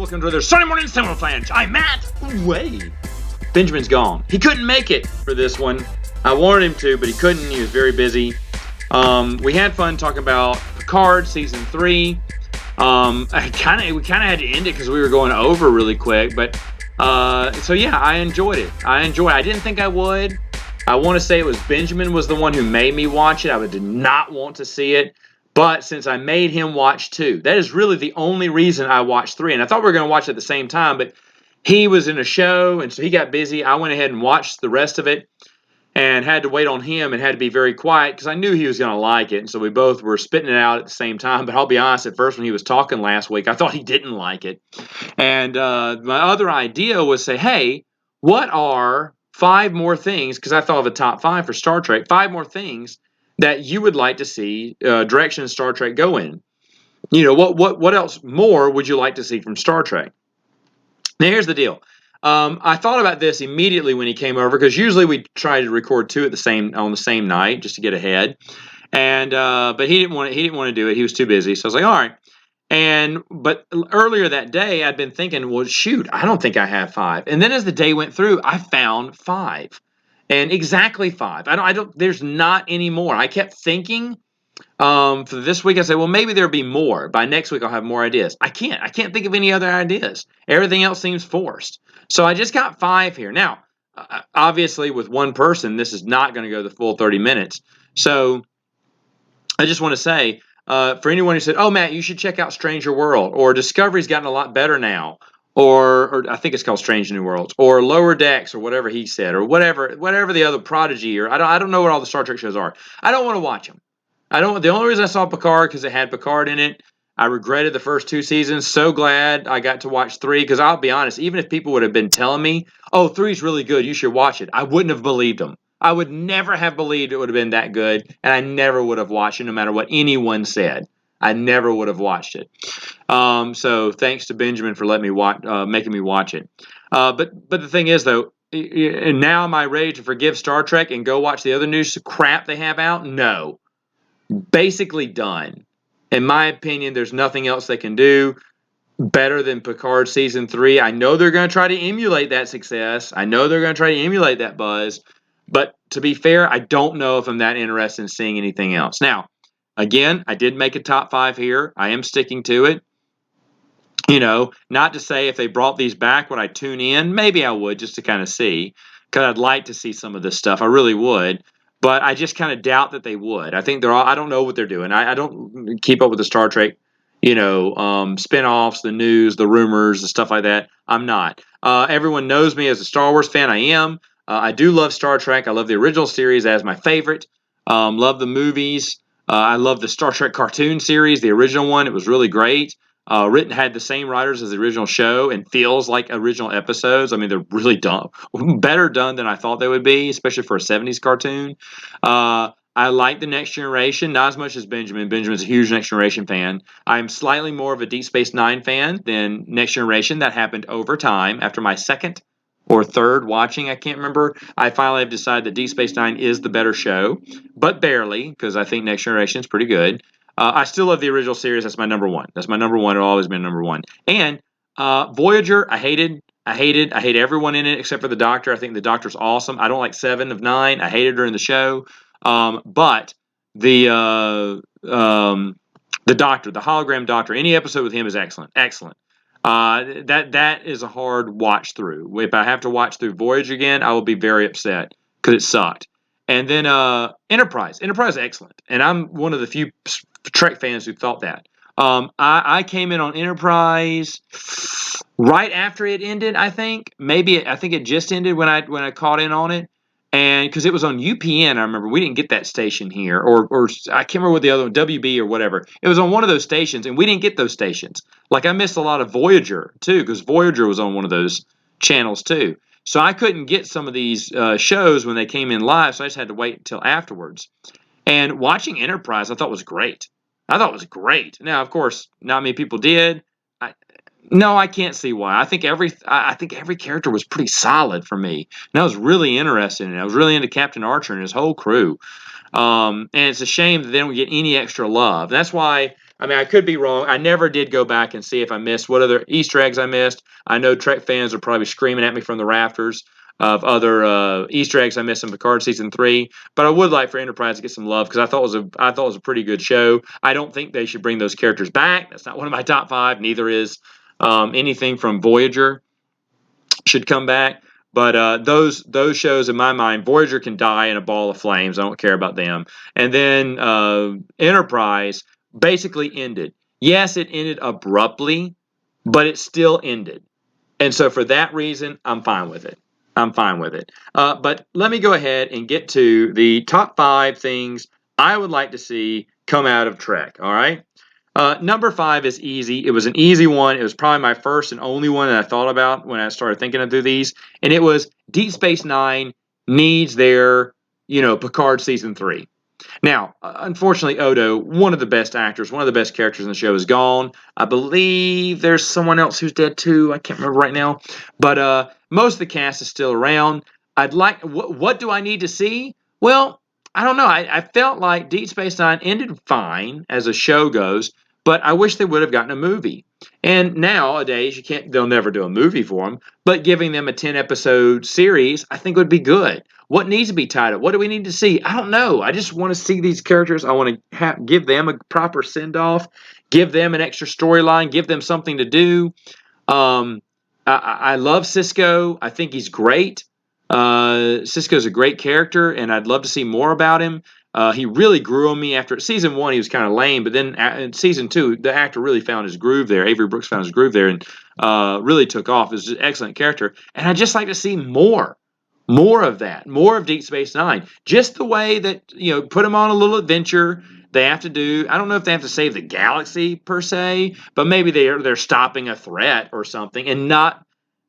welcome to another Sunday morning Samoflange. I'm Matt. Wait, Benjamin's gone. He couldn't make it for this one. I wanted him to, but he couldn't. He was very busy. We had fun talking about Picard season 3. We kind of had to end it because we were going over really quick. But so yeah, I enjoyed it. I didn't think I would. I want to say it was Benjamin was the one who made me watch it. I did not want to see it. But since I made him watch 2, that is really the only reason I watched 3. And I thought we were going to watch it at the same time, but he was in a show, and so he got busy. I went ahead and watched the rest of it and had to wait on him and had to be very quiet because I knew he was going to like it. And so we both were spitting it out at the same time. But I'll be honest, at first when he was talking last week, I thought he didn't like it. And my other idea was say, hey, what are 5 more things, because I thought of a top 5 for Star Trek, 5 more things that you would like to see direction Star Trek go in. You know, what else more would you like to see from Star Trek? Now, here's the deal. I thought about this immediately when he came over, because usually we try to record 2 on the same night just to get ahead. And but he didn't want to do it. He was too busy. So I was like, all right. But earlier that day, I'd been thinking, well, shoot, I don't think I have 5. And then as the day went through, I found 5. And exactly 5. There's not any more. I kept thinking for this week, I said, well, maybe there'll be more. By next week, I'll have more ideas. I can't think of any other ideas. Everything else seems forced. So I just got 5 here. Now, obviously, with one person, this is not going to go the full 30 minutes. So I just want to say, for anyone who said, oh, Matt, you should check out Stranger World, or Discovery's gotten a lot better now, or I think it's called Strange New Worlds, or Lower Decks, or whatever he said, or whatever the other Prodigy, or I don't know what all the Star Trek shows are. I don't want to watch them. The only reason I saw Picard because it had Picard in it. I regretted the first 2 seasons. So glad I got to watch 3, because I'll be honest, even if people would have been telling me, oh, 3's really good, you should watch it, I wouldn't have believed them. I would never have believed it would have been that good, and I never would have watched it no matter what anyone said. I never would have watched it. So thanks to Benjamin for letting me watch, making me watch it. But the thing is, though, and now am I ready to forgive Star Trek and go watch the other new crap they have out? No. Basically done. In my opinion, there's nothing else they can do better than Picard season 3. I know they're going to try to emulate that success. I know they're going to try to emulate that buzz. But to be fair, I don't know if I'm that interested in seeing anything else. Now, again, I did make a top 5 here. I am sticking to it. You know, not to say if they brought these back, would I tune in? Maybe I would, just to kind of see, because I'd like to see some of this stuff. I really would. But I just kind of doubt that they would. I think I don't know what they're doing. I don't keep up with the Star Trek, spinoffs, the news, the rumors, the stuff like that. I'm not. Everyone knows me as a Star Wars fan. I am. I do love Star Trek. I love the original series as my favorite. Love the movies. I love the Star Trek cartoon series, the original one. It was really great. Had the same writers as the original show and feels like original episodes. I mean, they're really better done than I thought they would be, especially for a 70s cartoon. I like the Next Generation, not as much as Benjamin. Benjamin's a huge Next Generation fan. I'm slightly more of a Deep Space Nine fan than Next Generation. That happened over time. After my second or third watching, I can't remember, I finally have decided that Deep Space Nine is the better show, but barely, because I think Next Generation is pretty good. I still love the original series. That's my number 1. That's my number 1. It'll always be number 1. And Voyager, I hate everyone in it except for the Doctor. I think the Doctor's awesome. I don't like 7 of 9. I hated her in the show. But the Doctor, the hologram Doctor, any episode with him is excellent. Excellent. That is a hard watch through. If I have to watch through Voyager again, I will be very upset because it sucked. And then Enterprise. Enterprise is excellent. And I'm one of the few Trek fans who thought that. I came in on Enterprise right after it ended, I think. I think it just ended when I caught in on it. And because it was on UPN, I remember we didn't get that station here, or I can't remember what the other one, WB or whatever. It was on one of those stations, and we didn't get those stations. Like I missed a lot of Voyager too, because Voyager was on one of those channels too. So I couldn't get some of these shows when they came in live, so I just had to wait until afterwards. And watching Enterprise, I thought was great. Now, of course, not many people did. No, I can't see why. I think every character was pretty solid for me. And I was really interested in it. I was really into Captain Archer and his whole crew. And it's a shame that they don't get any extra love. And that's why I mean, I could be wrong. I never did go back and see if I missed what other Easter eggs I missed. I know Trek fans are probably screaming at me from the rafters of other Easter eggs I missed in Picard season 3. But I would like for Enterprise to get some love because I thought it was a pretty good show. I don't think they should bring those characters back. That's not one of my top 5. Neither is anything from Voyager should come back. But those shows, in my mind, Voyager can die in a ball of flames. I don't care about them. And then Enterprise basically ended. Yes, it ended abruptly, but it still ended. And so for that reason, I'm fine with it. I'm fine with it. But let me go ahead and get to the top 5 things I would like to see come out of Trek. All right. Number 5 is easy. It was an easy one. It was probably my first and only one that I thought about when I started thinking through these. And it was Deep Space Nine needs their, Picard season 3. Now, unfortunately, Odo, one of the best actors, one of the best characters in the show, is gone. I believe there's someone else who's dead too. I can't remember right now. But most of the cast is still around. I'd like. What do I need to see? Well, I don't know. I felt like Deep Space Nine ended fine as a show goes, but I wish they would have gotten a movie. And nowadays, you can't. They'll never do a movie for them. But giving them a 10-episode series, I think would be good. What needs to be tied up? What do we need to see? I don't know. I just want to see these characters. I want to give them a proper send-off, give them an extra storyline, give them something to do. I love Cisco. I think he's great. Cisco's a great character, and I'd love to see more about him. He really grew on me after season 1. He was kind of lame, but then in season 2, the actor really found his groove there. Avery Brooks found his groove there and really took off. It was an excellent character, and I'd just like to see more of that, more of Deep Space Nine. Just the way that, put them on a little adventure. They have to do, I don't know if they have to save the galaxy per se, but maybe they're stopping a threat or something and not,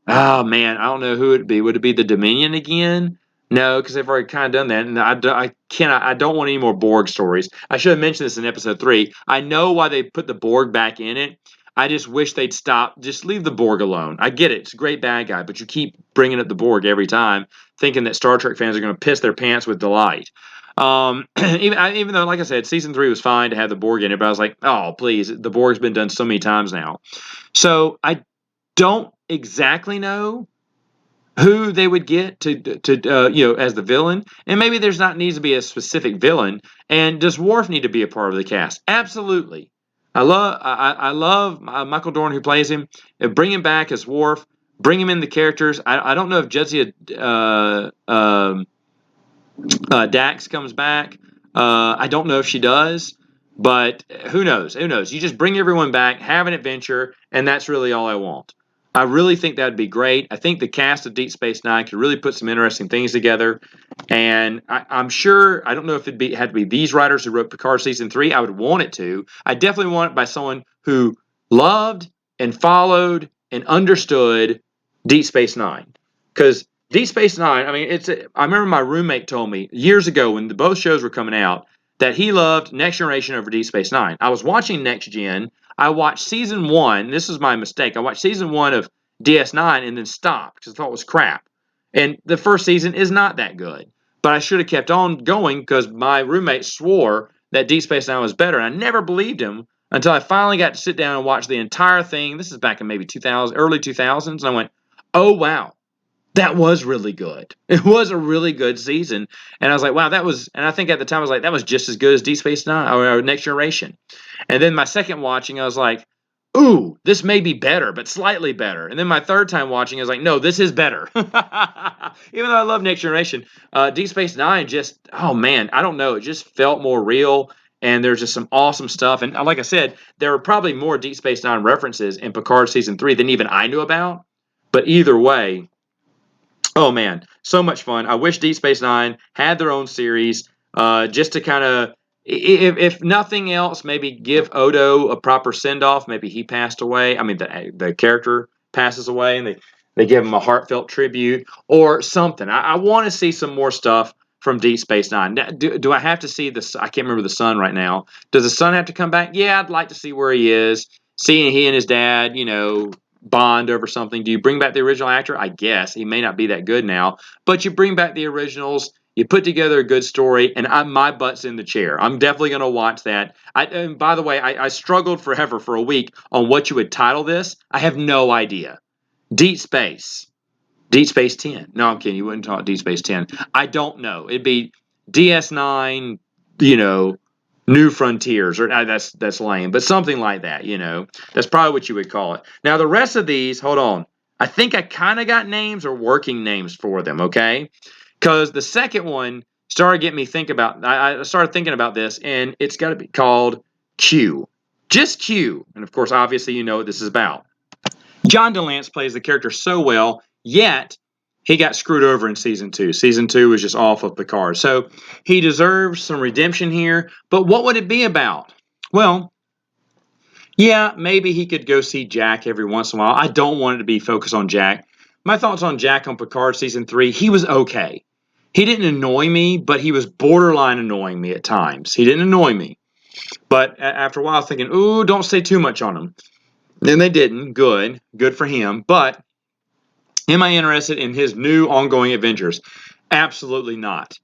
oh man, I don't know who it'd be. Would it be the Dominion again? No, because they've already kind of done that, and I don't want any more Borg stories. I should have mentioned this in episode 3. I know why they put the Borg back in it. I just wish they'd stop. Just leave the Borg alone. I get it; it's a great bad guy, but you keep bringing up the Borg every time, thinking that Star Trek fans are going to piss their pants with delight. Even though, like I said, season 3 was fine to have the Borg in it, but I was like, oh, please, the Borg's been done so many times now. So I don't exactly know who they would get to as the villain, and maybe there's not needs to be a specific villain. And does Worf need to be a part of the cast? Absolutely. I love Michael Dorn who plays him. Bring him back as Worf. Bring him in the characters. I don't know if Jadzia Dax comes back. I don't know if she does, but who knows? Who knows? You just bring everyone back, have an adventure, and that's really all I want. I really think that'd be great. I think the cast of Deep Space Nine could really put some interesting things together. And I'm sure, I don't know if had to be these writers who wrote Picard season 3. I would want it to. I definitely want it by someone who loved and followed and understood Deep Space Nine. Because Deep Space Nine, I mean, I remember my roommate told me years ago when both shows were coming out that he loved Next Generation over Deep Space Nine. I was watching Next Gen. I watched season 1. This is my mistake. I watched season 1 of DS9 and then stopped because I thought it was crap. And the first season is not that good. But I should have kept on going because my roommate swore that Deep Space Nine was better. And I never believed him until I finally got to sit down and watch the entire thing. This is back in maybe 2000, early 2000s. And I went, oh, wow. That was really good. It was a really good season. And I was like, wow, and I think at the time I was like, that was just as good as Deep Space Nine or Next Generation. And then my second watching, I was like, ooh, this may be better, but slightly better. And then my third time watching, I was like, no, this is better. Even though I love Next Generation, Deep Space Nine just, oh man, I don't know. It just felt more real. And there's just some awesome stuff. And like I said, there are probably more Deep Space Nine references in Picard Season 3 than even I knew about. But either way, oh man, so much fun. I wish Deep Space Nine had their own series, just to kind of, if nothing else, maybe give Odo a proper send-off. Maybe he passed away. I mean, the character passes away, and they give him a heartfelt tribute or something. I want to see some more stuff from Deep Space Nine. Do I have to see this? I can't remember the son right now. Does the son have to come back? Yeah, I'd like to see where he is. Seeing he and his dad, bond over something. Do you bring back the original actor? I guess he may not be that good now, but you bring back the originals You put together a good story, and my butt's in the chair. I'm definitely going to watch that. And by the way, I struggled forever for a week on what you would title this. I have no idea. Deep Space. Deep Space 10. No, I'm kidding. You wouldn't talk Deep Space 10. I don't know. It'd be DS9, New Frontiers, or that's lame, but something like that. That's probably what you would call it. Now the rest of these, hold on. I think I kind of got names or working names for them. Okay, because the second one started getting me think about. I started thinking about this, and it's got to be called Q, just Q, and of course, obviously, you know what this is about. John DeLance plays the character so well, yet he got screwed over in season 2. Season 2 was just off of Picard. So he deserves some redemption here. But what would it be about? Well, yeah, maybe he could go see Jack every once in a while. I don't want it to be focused on Jack. My thoughts on Jack on Picard season 3, he was okay. He didn't annoy me, but he was borderline annoying me at times. He didn't annoy me. But after a while, I was thinking, ooh, don't say too much on him. Then they didn't. Good for him. But am I interested in his new ongoing adventures? Absolutely not.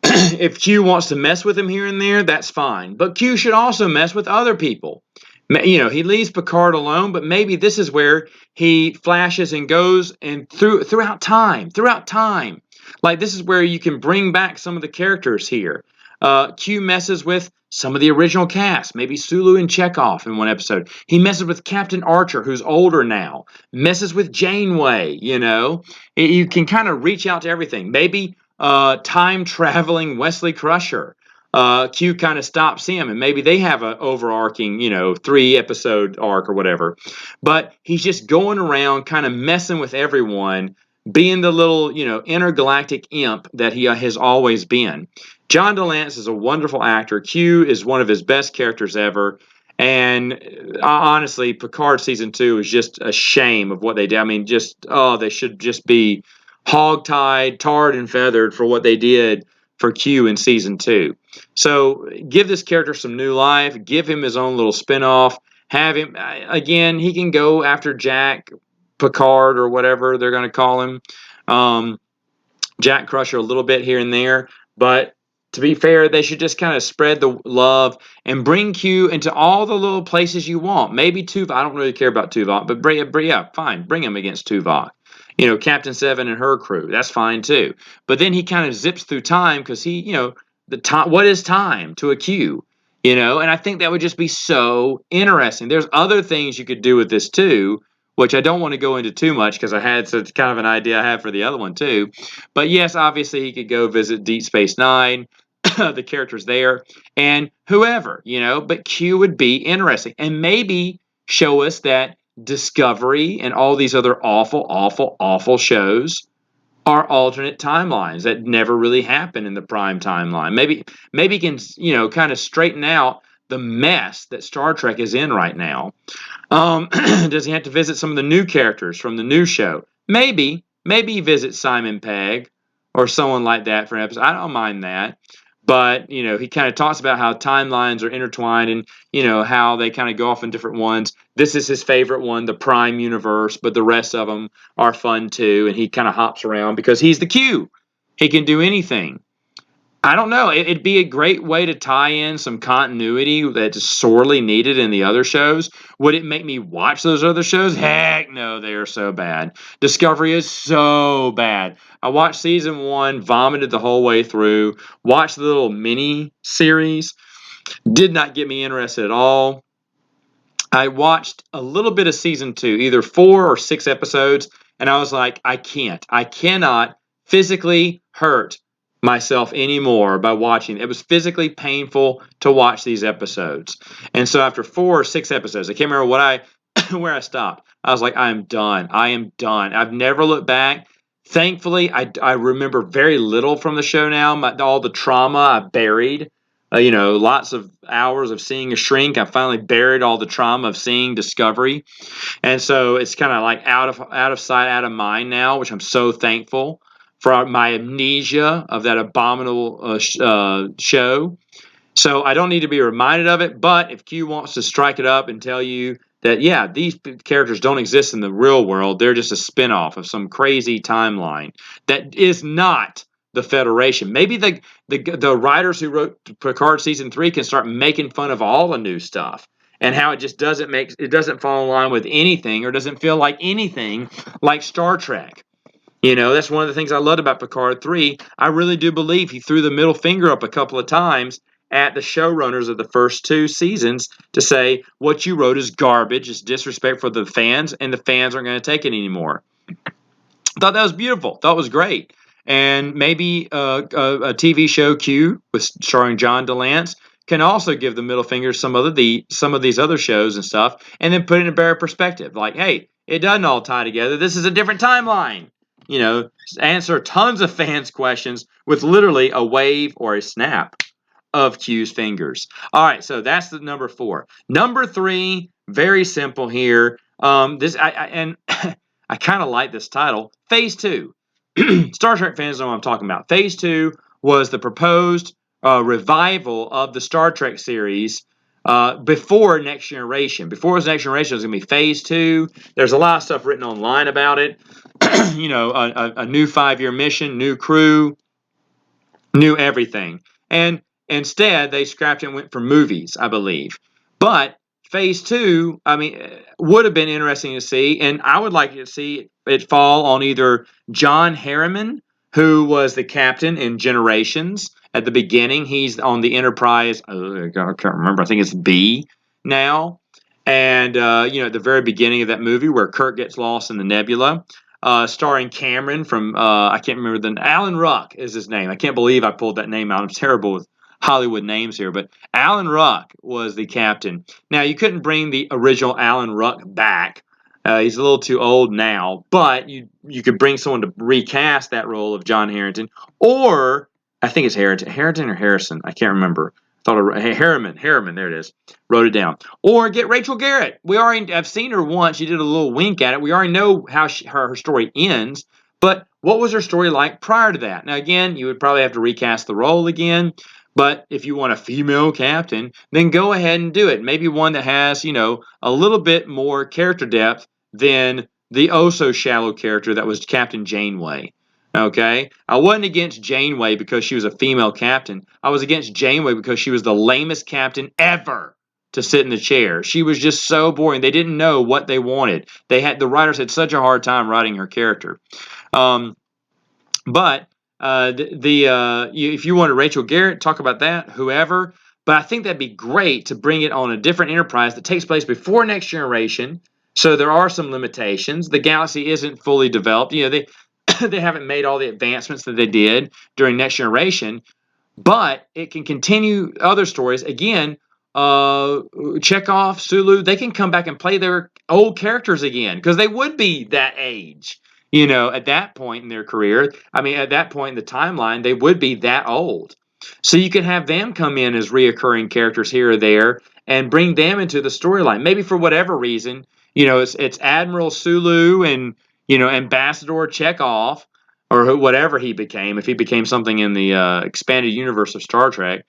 If Q wants to mess with him here and there, that's fine. But Q should also mess with other people. He leaves Picard alone, but maybe this is where he flashes and goes and throughout time. Like this is where you can bring back some of the characters here. Q messes with some of the original cast, maybe Sulu and Chekhov in one episode. He messes with Captain Archer, who's older now. Messes with Janeway. You can kind of reach out to everything. Maybe time traveling Wesley Crusher. Q kind of stops him, and maybe they have an overarching, 3-episode arc or whatever. But he's just going around, kind of messing with everyone, being the little, intergalactic imp that he has always been. John DeLance is a wonderful actor. Q is one of his best characters ever. And honestly, Picard season 2 is just a shame of what they did. I mean, they should just be hogtied, tarred, and feathered for what they did for Q in season 2. So give this character some new life. Give him his own little spinoff. Have him, again, he can go after Jack, Picard, or whatever they're going to call him. Jack Crusher a little bit here and there. But to be fair, they should just kind of spread the love and bring Q into all the little places you want. Maybe Tuvok. I don't really care about Tuvok, but fine. Bring him against Tuvok. Captain Seven and her crew. That's fine too. But then he kind of zips through time because the time. What is time to a Q? And I think that would just be so interesting. There's other things you could do with this too, which I don't want to go into too much because I had such kind of an idea I had for the other one too. But yes, obviously he could go visit Deep Space Nine, the characters there, and whoever, but Q would be interesting. And maybe show us that Discovery and all these other awful, awful, awful shows are alternate timelines that never really happened in the prime timeline. Maybe can, kind of straighten out the mess that Star Trek is in right now. Does he have to visit some of the new characters from the new show? Maybe visit Simon Pegg or someone like that for an episode. I don't mind that. But, he kind of talks about how timelines are intertwined and, how they kind of go off in different ones. This is his favorite one, the Prime universe, but the rest of them are fun too. And he kind of hops around because he's the Q. He can do anything. I don't know. It'd be a great way to tie in some continuity that's sorely needed in the other shows. Would it make me watch those other shows? Heck no, they are so bad. Discovery is so bad. I watched season 1, vomited the whole way through, watched the little mini series, did not get me interested at all. I watched a little bit of season 2, either 4 or 6 episodes, and I was like, I cannot physically hurt myself anymore by watching. It was physically painful to watch these episodes. And so after 4 or 6 episodes, I can't remember where I stopped. I was like, I am done. I've never looked back. Thankfully, I remember very little from the show now. All the trauma I buried. Lots of hours of seeing a shrink. I finally buried all the trauma of seeing Discovery. And so it's kind of like out of sight, out of mind now, which I'm so thankful for my amnesia of that abominable show. So I don't need to be reminded of it. But if Q wants to strike it up and tell you that, yeah, these characters don't exist in the real world, they're just a spinoff of some crazy timeline that is not the Federation. Maybe the writers who wrote Picard season 3 can start making fun of all the new stuff and how it just doesn't fall in line with anything or doesn't feel like anything like Star Trek. That's one of the things I loved about Picard 3. I really do believe he threw the middle finger up a couple of times at the showrunners of the first 2 seasons to say, what you wrote is garbage, it's disrespect for the fans, and the fans aren't going to take it anymore. Thought that was beautiful. Thought it was great. And maybe a TV show Q with starring John DeLance can also give the middle finger to some of these other shows and stuff, and then put it in a better perspective. Like, hey, it doesn't all tie together. This is a different timeline. Answer tons of fans' questions with literally a wave or a snap of Q's fingers. All right, so that's the number 4. Number 3, very simple here. I kind of like this title, Phase 2. Star Trek fans know what I'm talking about. Phase 2 was the proposed revival of the Star Trek series before Next Generation. Before it was Next Generation, it was going to be Phase 2. There's a lot of stuff written online about it. A new 5-year mission, new crew, new everything. And instead, they scrapped it and went for movies, I believe. But Phase 2, would have been interesting to see, and I would like to see it fall on either John Harriman, who was the captain in Generations at the beginning. He's on the Enterprise, I can't remember, I think it's B now. And, at the very beginning of that movie where Kirk gets lost in the nebula, starring Cameron from, I can't remember, Alan Ruck is his name. I can't believe I pulled that name out. I'm terrible with Hollywood names here, but Alan Ruck was the captain. Now, you couldn't bring the original Alan Ruck back. He's a little too old now, but you could bring someone to recast that role of John Harrington, or I think it's Harrington or Harrison. I can't remember. Harriman, there it is. Wrote it down. Or get Rachel Garrett. I've seen her once. She did a little wink at it. We already know how her story ends, but what was her story like prior to that? Now, again, you would probably have to recast the role again, but if you want a female captain, then go ahead and do it. Maybe one that has, a little bit more character depth than the oh-so-shallow character that was Captain Janeway. Okay? I wasn't against Janeway because she was a female captain. I was against Janeway because she was the lamest captain ever to sit in the chair. She was just so boring. They didn't know what they wanted. The writers had such a hard time writing her character. But if you wanted Rachel Garrett, talk about that, whoever. But I think that'd be great to bring it on a different Enterprise that takes place before Next Generation. So there are some limitations. The galaxy isn't fully developed. They haven't made all the advancements that they did during Next Generation, but it can continue other stories. Again, Chekhov, Sulu, they can come back and play their old characters again because they would be that age. At that point in their career, at that point in the timeline, they would be that old. So you can have them come in as reoccurring characters here or there and bring them into the storyline. Maybe for whatever reason, it's Admiral Sulu and, Ambassador Chekhov or whatever he became, if he became something in the expanded universe of Star Trek.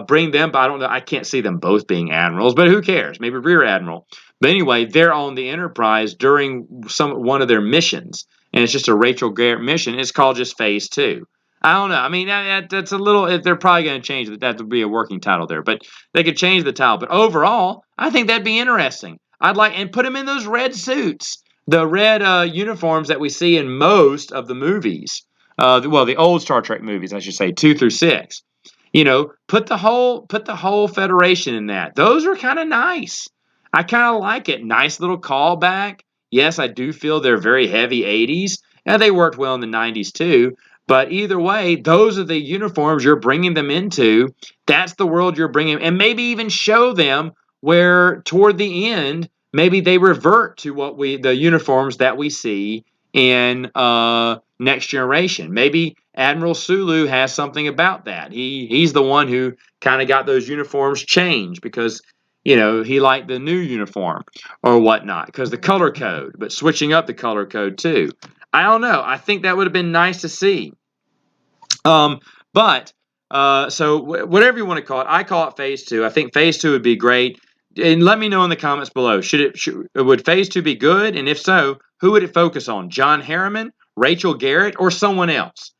Bring them, but I don't know. I can't see them both being admirals, but who cares? Maybe Rear Admiral. But anyway, they're on the Enterprise during one of their missions, and it's just a Rachel Garrett mission. It's called just Phase 2. I don't know. That's a little. They're probably going to change it. That would be a working title there, but they could change the title. But overall, I think that'd be interesting. And put them in those red suits, the red uniforms that we see in most of the movies. The old Star Trek movies, I should say, 2 through 6. Put the whole Federation in that. Those are kind of nice. I kind of like it. Nice little callback. Yes, I do feel they're very heavy 80s. And they worked well in the 90s too. But either way, those are the uniforms you're bringing them into. That's the world you're bringing. And maybe even show them where toward the end, maybe they revert to the uniforms that we see in Next Generation. Maybe Admiral Sulu has something about that. He's the one who kind of got those uniforms changed because he liked the new uniform or whatnot because the color code, but switching up the color code too. I don't know. I think that would have been nice to see. So whatever you want to call it, I call it Phase 2. I think Phase 2 would be great. And let me know in the comments below. Would Phase 2 be good? And if so, who would it focus on? John Harriman, Rachel Garrett, or someone else?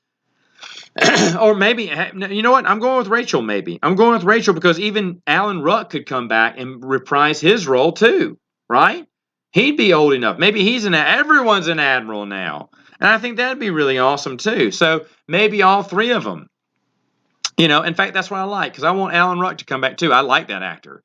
Or maybe, you know what? I'm going with Rachel, maybe. I'm going with Rachel because even Alan Ruck could come back and reprise his role too, right? He'd be old enough. Maybe everyone's an admiral now. And I think that'd be really awesome too. So maybe all three of them. In fact, that's what I like because I want Alan Ruck to come back too. I like that actor.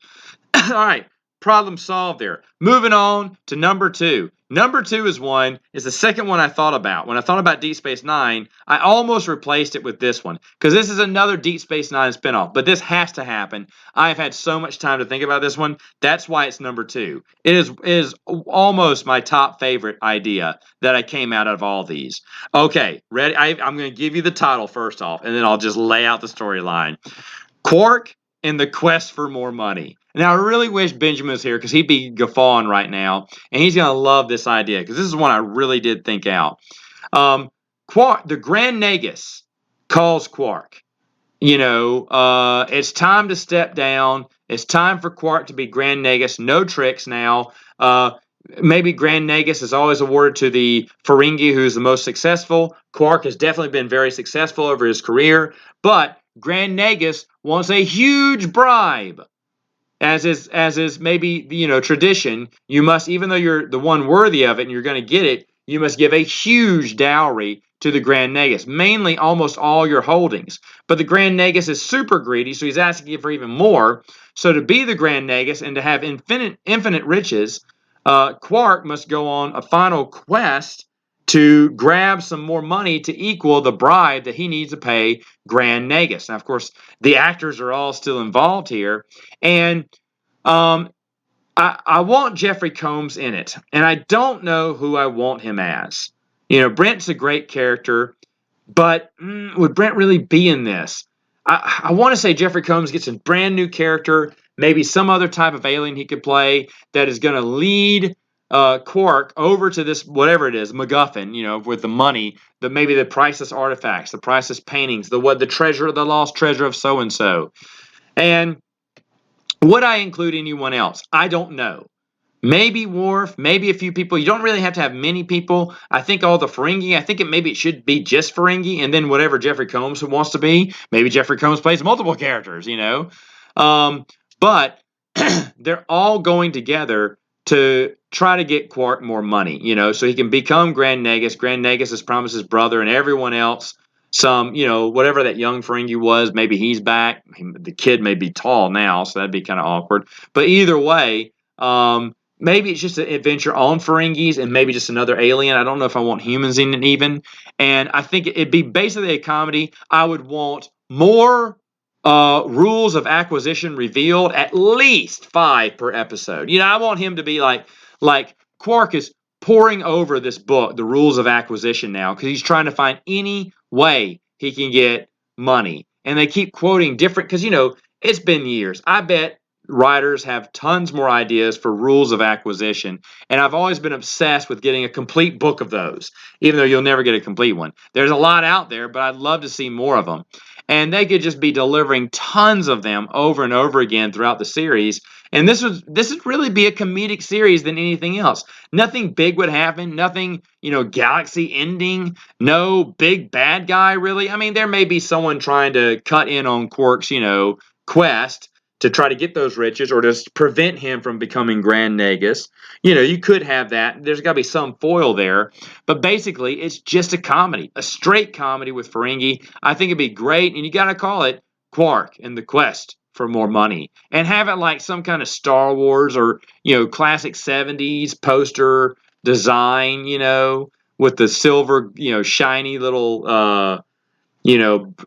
All right, problem solved there. Moving on to number two. Number two is the second one I thought about. When I thought about Deep Space Nine, I almost replaced it with this one because this is another Deep Space Nine spinoff, but this has to happen. I have had so much time to think about this one. That's why it's number two. It is almost my top favorite idea that I came out of all these. Okay, ready? I'm going to give you the title first off, and then I'll just lay out the storyline. Quark and the quest for more money. Now, I really wish Benjamin was here because he'd be guffawing right now, and he's going to love this idea because this is one I really did think out. Quark, the Grand Nagus calls Quark. It's time to step down. It's time for Quark to be Grand Nagus. No tricks now. Maybe Grand Nagus is always awarded to the Ferengi who's the most successful. Quark has definitely been very successful over his career, but Grand Nagus wants a huge bribe. As is maybe tradition, you must, even though you're the one worthy of it and you're going to get it, you must give a huge dowry to the Grand Nagus, mainly almost all your holdings. But the Grand Nagus is super greedy, so he's asking you for even more. So to be the Grand Nagus and to have infinite riches, Quark must go on a final quest to grab some more money to equal the bribe that he needs to pay Grand Nagus. Now, of course, the actors are all still involved here, and um, I want Jeffrey Combs in it, and I don't know who I want him as. Brent's a great character, but would Brent really be in this? I want to say Jeffrey Combs gets a brand new character, maybe some other type of alien he could play that is going to lead Quark over to this, whatever it is, MacGuffin, with the money, maybe the priceless artifacts, the priceless paintings, the lost treasure of so-and-so. And would I include anyone else? I don't know. Maybe Worf, maybe a few people. You don't really have to have many people. I think all the Ferengi, I think maybe it should be just Ferengi, and then whatever Jeffrey Combs wants to be. Maybe Jeffrey Combs plays multiple characters. But they're all going together to try to get Quark more money, so he can become Grand Nagus. Grand Nagus has promised his brother and everyone else whatever that young Ferengi was, maybe he's back. The kid may be tall now, so that'd be kind of awkward. But either way, maybe it's just an adventure on Ferengis and maybe just another alien. I don't know if I want humans in it even. And I think it'd be basically a comedy. I would want more rules of acquisition revealed, at least 5 per episode. I want him to be like Quark is poring over this book, The Rules of Acquisition now, because he's trying to find any way he can get money. And they keep quoting different, because, it's been years. I bet writers have tons more ideas for rules of acquisition. And I've always been obsessed with getting a complete book of those, even though you'll never get a complete one. There's a lot out there, but I'd love to see more of them. And they could just be delivering tons of them over and over again throughout the series. And this would really be a comedic series than anything else. Nothing big would happen. Nothing, galaxy ending. No big bad guy, really. I mean, there may be someone trying to cut in on Quark's, quest to try to get those riches or to prevent him from becoming Grand Nagus. You could have that. There's got to be some foil there. But basically, it's just a comedy, a straight comedy with Ferengi. I think it'd be great. And you got to call it Quark and the Quest for More Money. And have it like some kind of Star Wars or, classic 70s poster design, with the silver, shiny little,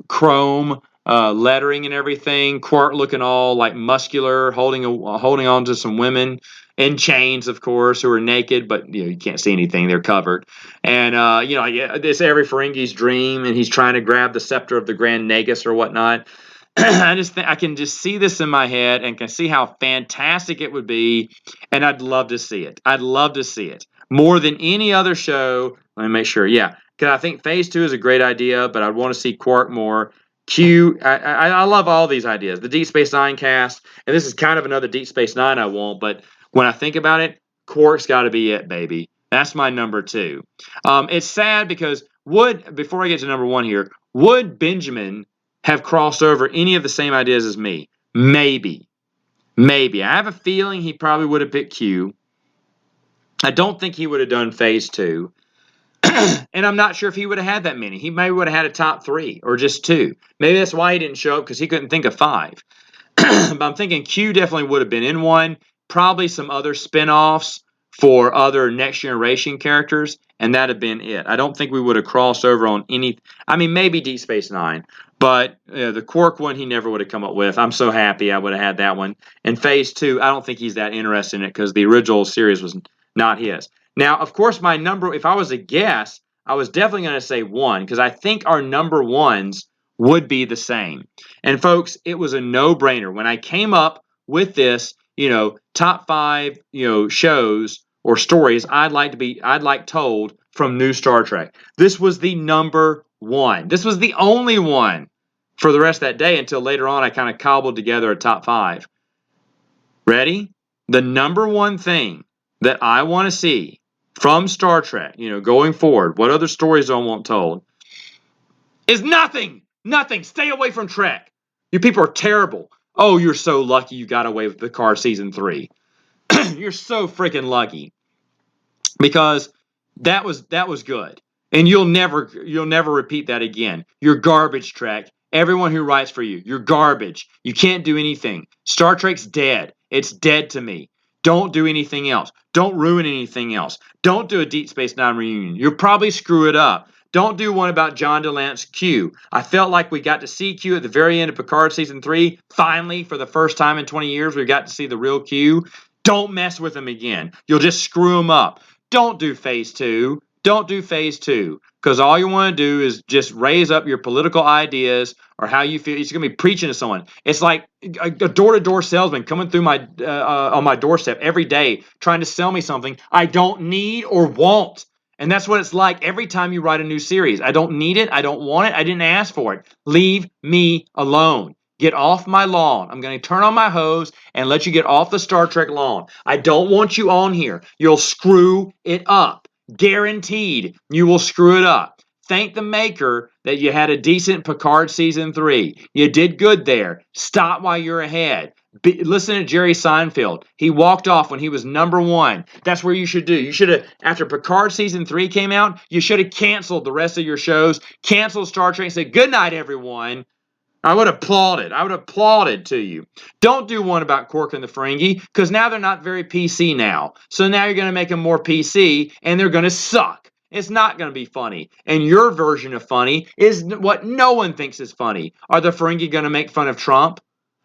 chrome lettering and everything. Quark looking all like muscular, holding on to some women in chains, of course, who are naked, but you can't see anything; they're covered. And it's every Ferengi's dream, and he's trying to grab the scepter of the Grand Nagus or whatnot. I can just see this in my head and can see how fantastic it would be, and I'd love to see it. I'd love to see it more than any other show. Let me make sure. Yeah, because I think Phase 2 is a great idea, but I'd want to see Quark more. I love all these ideas. The Deep Space Nine cast, and this is kind of another Deep Space Nine I want, but when I think about it, Quark's got to be it, baby. That's my number 2. It's sad because before I get to number 1 here, Would Benjamin have crossed over any of the same ideas as me? Maybe. Maybe. I have a feeling he probably would have picked Q. I don't think he would have done phase 2. And I'm not sure if he would have had that many. He maybe would have had a top 3 or just 2. Maybe that's why he didn't show up, because he couldn't think of 5. But I'm thinking Q definitely would have been in one. Probably some other spin-offs for other next generation characters, and that'd have been it. I don't think we would have crossed over on any. I mean, maybe Deep Space Nine, but the Quark one he never would have come up with. I'm so happy I would have had that one. And Phase 2, I don't think he's that interested in it, because the original series was not his. Now, of course, my number, if I was a guess, I was definitely going to say 1, because I think our number ones would be the same. And folks, it was a no-brainer. When I came up with this, top 5, shows or stories I'd like told from new Star Trek. This was the number 1. This was the only one for the rest of that day, until later on I kind of cobbled together a top 5. Ready? The number 1 thing that I want to see from Star Trek, going forward, what other stories do I want told, is nothing. Nothing. Stay away from Trek. You people are terrible. Oh, you're so lucky you got away with Picard season 3. You're so freaking lucky, because that was good, and you'll never repeat that again. You're garbage, Trek. Everyone who writes for you, you're garbage. You can't do anything. Star Trek's dead. It's dead to me. Don't do anything else. Don't ruin anything else. Don't do a Deep Space Nine reunion. You'll probably screw it up. Don't do one about John DeLance's Q. I felt like we got to see Q at the very end of Picard season 3. Finally, for the first time in 20 years, we got to see the real Q. Don't mess with him again. You'll just screw him up. Don't do phase 2. Don't do phase 2, because all you want to do is just raise up your political ideas or how you feel. It's going to be preaching to someone. It's like a door-to-door salesman coming through my on my doorstep every day trying to sell me something I don't need or want. And that's what it's like every time you write a new series. I don't need it. I don't want it. I didn't ask for it. Leave me alone. Get off my lawn. I'm going to turn on my hose and let you get off the Star Trek lawn. I don't want you on here. You'll screw it up. Guaranteed you will screw it up. Thank the maker that you had a decent Picard season 3. You did good there. Stop while you're ahead. Listen to Jerry Seinfeld. He walked off when he was number 1. That's where you should do. You should have, after Picard season 3 came out, you should have canceled the rest of your shows, canceled Star Trek, and said, good night, everyone. I would have applauded. I would have applauded to you. Don't do one about Quark and the Ferengi, because now they're not very PC now. So now you're going to make them more PC, and they're going to suck. It's not going to be funny. And your version of funny is what no one thinks is funny. Are the Ferengi going to make fun of Trump?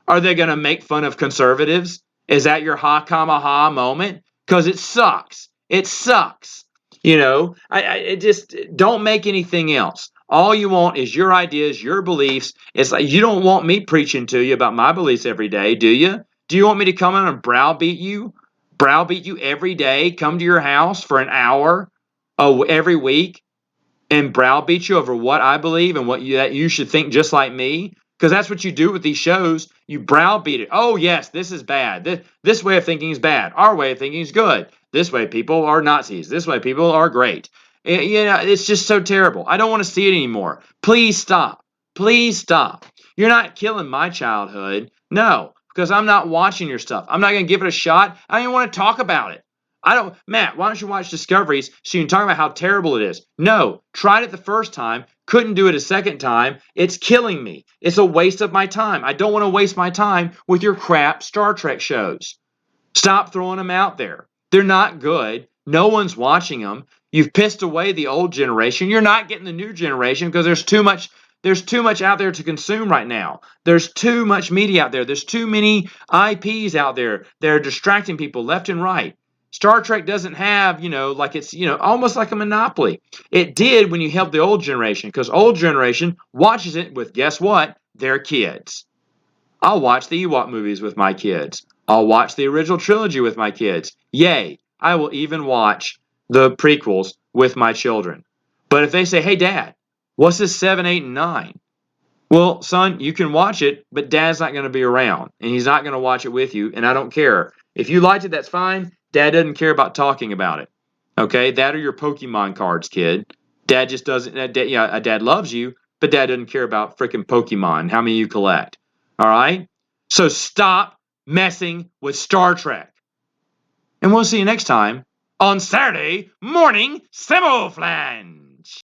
Are they going to make fun of conservatives? Is that your ha comma ha moment? Because it sucks. It sucks. I just don't make anything else. All you want is your ideas, your beliefs. It's like you don't want me preaching to you about my beliefs every day, do you? Do you want me to come in and browbeat you? Browbeat you every day? Come to your house for an hour every week and browbeat you over what I believe and that you should think just like me? Because that's what you do with these shows. You browbeat it. Oh, yes, this is bad. This way of thinking is bad. Our way of thinking is good. This way people are Nazis. This way people are great. It's just so terrible. I don't want to see it anymore. Please stop. Please stop. You're not killing my childhood. No, because I'm not watching your stuff. I'm not going to give it a shot. I don't even want to talk about it. Matt, why don't you watch Discoveries so you can talk about how terrible it is? No, tried it the first time, couldn't do it a second time. It's killing me. It's a waste of my time. I don't want to waste my time with your crap Star Trek shows. Stop throwing them out there. They're not good. No one's watching them. You've pissed away the old generation. You're not getting the new generation because there's too much out there to consume right now. There's too much media out there. There's too many IPs out there. They're distracting people left and right. Star Trek doesn't have, like it's, almost like a monopoly. It did when you helped the old generation, because old generation watches it with, guess what? Their kids. I'll watch the Ewok movies with my kids. I'll watch the original trilogy with my kids. Yay. I will even watch the prequels with my children. But if they say, hey, Dad, what's this 7, 8, and 9? Well, son, you can watch it, but Dad's not going to be around, and he's not going to watch it with you, and I don't care. If you liked it, that's fine. Dad doesn't care about talking about it. Okay? That are your Pokemon cards, kid. Dad just doesn't. Dad loves you, but Dad doesn't care about freaking Pokemon, how many you collect. All right? So stop messing with Star Trek. And we'll see you next time on Saturday Morning Samoflange.